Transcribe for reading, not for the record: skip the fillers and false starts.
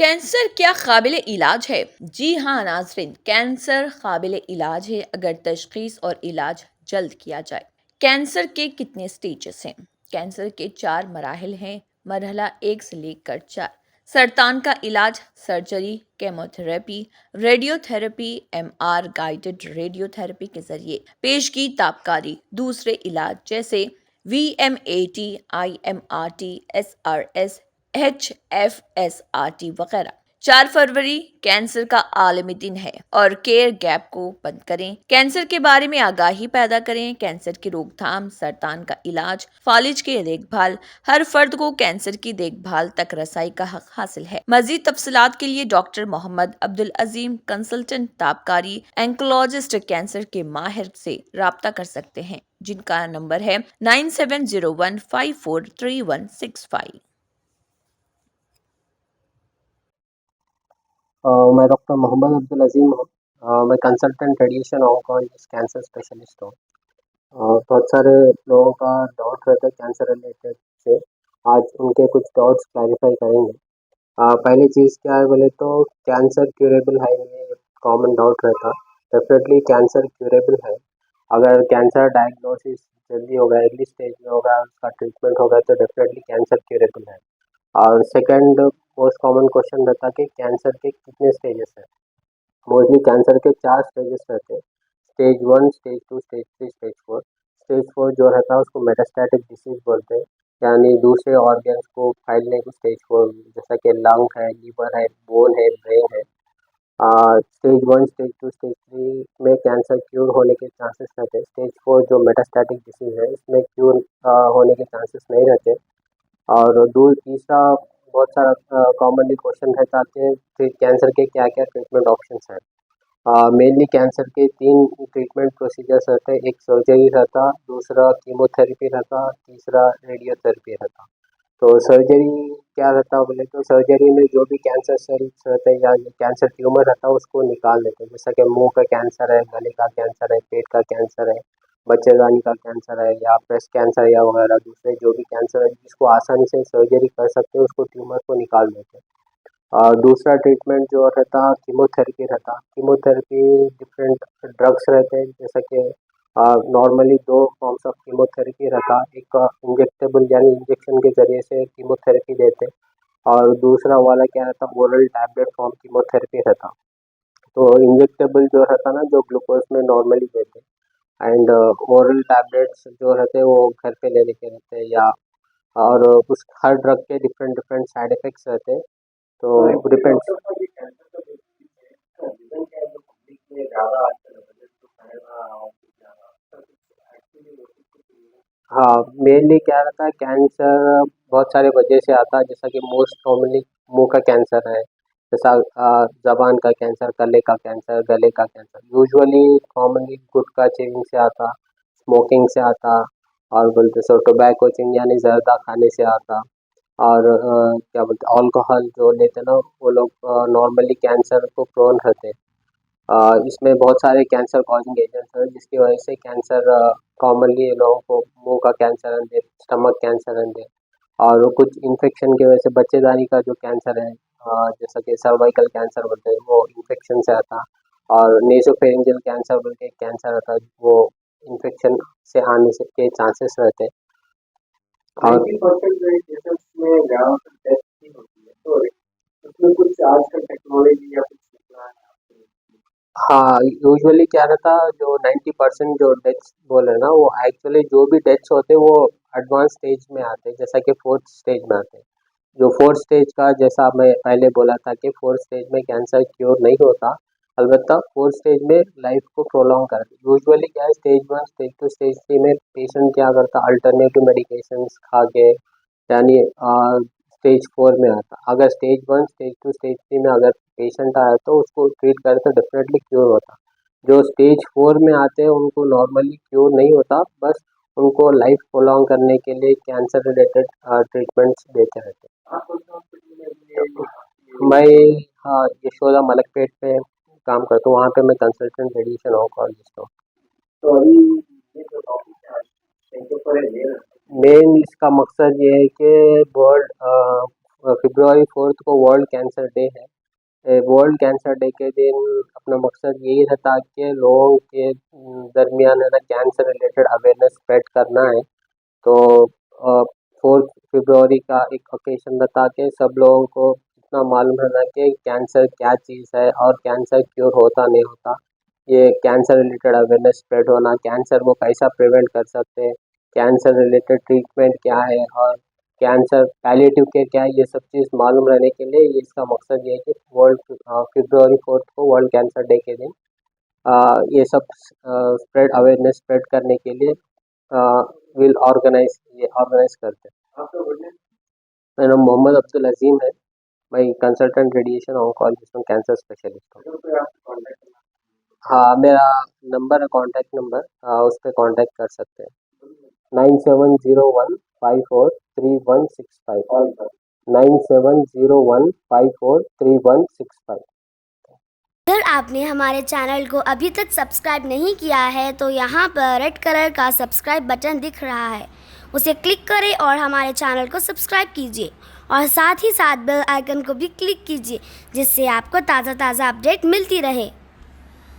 Cancer क्या काबिल इलाज है? जी हाँ नाज़रीन, कैंसर काबिल इलाज है अगर तशख़ीस और इलाज जल्द किया जाए। कैंसर के कितने स्टेजेस हैं? कैंसर के 4 मराहिल हैं, मरहला 1 से लेकर 4। सरतान का इलाज surgery, chemotherapy, radiotherapy, MR guided radiotherapy के ज़रिए पेश की ताबकारी। दूसरे इलाज जैसे वीएमएटी, आईएमआरटी, एसआरएस, HFSRT वगैरह। 4 फरवरी कैंसर का आलमी दिन है और केयर गैप को बंद करें। कैंसर के बारे में आगाही पैदा करें। कैंसर की रोकथाम, सरतान का इलाज, फालिज की देखभाल। हर फर्द को कैंसर की देखभाल तक रसाई का हक हासिल है। मजीद तफसीलात के लिए डॉक्टर मोहम्मद अब्दुल अजीम, कंसल्टेंट ताबकारी एंकोलॉजिस्ट, कैंसर के माहिर से राब्ता कर सकते हैं, जिनका नंबर है 9701543165। मैं डॉक्टर मोहम्मद अब्दुल अज़ीम हूँ। मैं consultant radiation oncologist cancer specialist हूँ। बहुत सारे लोगों का डाउट रहता है कैंसर रिलेटेड से। आज उनके कुछ डाउट्स क्लैरिफाई करेंगे। पहली चीज़ क्या है बोले तो कैंसर क्यूरेबल है, ये कॉमन डाउट रहता। डेफिनेटली कैंसर क्यूरेबल है। अगर कैंसर डायग्नोसिस जल्दी होगा, अर्ली स्टेज में होगा, उसका ट्रीटमेंट होगा तो डेफिनेटली कैंसर क्यूरेबल है। और सेकंड मोस्ट कॉमन क्वेश्चन रहता कि कैंसर के कितने स्टेजेस हैं। मोस्टली कैंसर के 4 स्टेजेस रहते हैं। Stage 1, stage 2, stage 3, stage 4। Stage 4 जो रहता है उसको मेटास्टैटिक डिसीज बोलते हैं, यानी दूसरे ऑर्गन्स को फैलने को स्टेज 4, जैसा कि लंग है, लीवर है, बोन है, ब्रेन है। स्टेज 1, स्टेज 2, स्टेज 3 में कैंसर क्यूर होने के चांसेस रहते हैं। स्टेज 4 जो मेटास्टैटिक डिसीज है इसमें क्यूर होने के चांसेस नहीं रहते। और दो तीसरा बहुत सारा कॉमनली क्वेश्चन रहता कि फिर कैंसर के क्या क्या ट्रीटमेंट ऑप्शंस हैं। मेनली कैंसर के 3 ट्रीटमेंट प्रोसीजर्स रहते हैं। एक सर्जरी रहता, दूसरा कीमोथेरेपी रहता, तीसरा रेडियोथेरेपी रहता। तो सर्जरी क्या रहता बोले तो सर्जरी में जो भी कैंसर सेल्स रहते हैं या जो कैंसर ट्यूमर रहता है उसको निकाल देते हैं, जैसा कि मुंह का कैंसर है, गले का कैंसर है, पेट का कैंसर है, बच्चेदानी का कैंसर है या ब्रेस्ट कैंसर या वगैरह दूसरे जो भी कैंसर है जिसको आसानी से सर्जरी कर सकते हैं उसको ट्यूमर को निकाल देते हैं। दूसरा ट्रीटमेंट जो रहता कीमोथेरेपी रहता। कीमोथेरेपी डिफरेंट ड्रग्स रहते हैं, जैसा कि नॉर्मली 2 फॉर्म्स ऑफ कीमोथेरेपी रहता। एक इंजेक्टेबल यानी इंजेक्शन के ज़रिए से कीमोथेरेपी देते, और दूसरा वाला क्या रहता ओरल टैबलेट फॉर्म कीमोथेरेपी रहता। तो इंजेक्टेबल जो रहता ना जो ग्लूकोज में नॉर्मली देते, एंड ओरल टैबलेट्स जो रहते हैं वो घर पे लेने के रहते हैं, या और उस हर ड्रग के डिफरेंट डिफरेंट साइड इफ़ेक्ट्स रहते हैं। तो डिपेंड्स। हाँ, मेनली क्या रहता है कैंसर बहुत सारे वजह से आता है, जैसा कि मोस्ट कॉमनली मुंह का कैंसर है, जैसा जबान का कैंसर, गले का कैंसर, गले का कैंसर यूजुअली कॉमनली गुटखा चेविंग से आता, स्मोकिंग से आता, और बोलते सो टोबैको चिंग यानी जर्दा खाने से आता। और क्या बोलते अल्कोहल जो लेते ना वो लोग नॉर्मली कैंसर को प्रोन रहते हैं। इसमें बहुत सारे कैंसर कॉजिंग एजेंट्स हैं जिसकी वजह से कैंसर कॉमनली लोगों को मुंह का कैंसर रहते, स्टमक कैंसर रहते, और वो कुछ इन्फेक्शन की वजह से बच्चेदानी का जो कैंसर है, जैसा कि सर्वाइकल कैंसर बोलते हैं वो इन्फेक्शन से आता। और नेसोफेरिंजियल कैंसर बोल के कैंसर आता है वो इन्फेक्शन से आने से के चांसेस रहते हैं। और 90% जो केसेस में ज़्यादातर डेथ ही होती है, तो उसमें कुछ आजकल टेक्नोलॉजी या कुछ निकला है? हाँ, यूजुअली क्या रहता जो 90% जो डेथ्स बोले ना वो एक्चुअली जो भी डेथ्स होते हैं वो एडवांस स्टेज में आते हैं, जैसा कि 4th स्टेज में आते हैं। जो 4th स्टेज का जैसा मैं पहले बोला था कि 4th स्टेज में कैंसर क्योर नहीं होता, अलबत्ता 4th स्टेज में लाइफ को प्रोलॉन्ग करते। यूजुअली क्या है स्टेज 1, स्टेज 2, स्टेज 3 में पेशेंट क्या करता अल्टरनेटिव मेडिकेशंस खा के, यानी स्टेज 4 में आता। अगर स्टेज 1, स्टेज 2, स्टेज 3 में अगर पेशेंट आया तो उसको ट्रीट करे तो डेफिनेटली क्योर होता। जो स्टेज 4 में आते हैं उनको नॉर्मली क्योर नहीं होता, बस उनको लाइफ प्रोलॉन्ग करने के लिए कैंसर रिलेटेड ट्रीटमेंट्स देते रहते हैं। मैं हाँ यशोदा मलकपेट पे काम करता हूँ, वहाँ पे मैं कंसल्टेंट रेडिएशन ऑन्कोलॉजिस्ट हूँ। तो अभी ये जो टॉपिक है मेन इसका मकसद ये है कि वर्ल्ड फरवरी 4 को वर्ल्ड कैंसर डे है। वर्ल्ड कैंसर डे के दिन अपना मकसद यही रहता है कि लोगों के दरमियान है ना कैंसर रिलेटेड अवेयरनेस स्प्रेड करना है। तो 4 फरवरी का एक ओकेशन रहता कि सब लोगों को इतना मालूम रहना कि कैंसर क्या चीज़ है और कैंसर क्योर होता नहीं होता। ये कैंसर रिलेटेड अवेयरनेस स्प्रेड होना, कैंसर को कैसा प्रिवेंट कर सकते हैं, कैंसर रिलेटेड ट्रीटमेंट क्या है और कैंसर पैलिएटिव केयर क्या है, ये सब चीज़ मालूम रहने के लिए ये इसका मकसद ये है कि फरवरी 4 को वर्ल्ड कैंसर डे के दिन ये सब स्प्रेड अवेयरनेस स्प्रेड करने के लिए विल ऑर्गेनाइज करते हैं। मेरा नाम मोहम्मद अब्दुल अजीम है। मैं कंसल्टेंट रेडिएशन ऑन्कोलॉजिस्ट हूँ, कैंसर स्पेशलिस्ट हूँ। हाँ, मेरा नंबर है, कॉन्टैक्ट नंबर, उस पर कॉन्टैक्ट कर सकते हैं। 9701543165 9701543165। अगर आपने हमारे चैनल को अभी तक सब्सक्राइब नहीं किया है तो यहाँ पर रेड कलर का सब्सक्राइब बटन दिख रहा है, उसे क्लिक करें और हमारे चैनल को सब्सक्राइब कीजिए और साथ ही साथ बेल आइकन को भी क्लिक कीजिए जिससे आपको ताज़ा अपडेट मिलती रहे।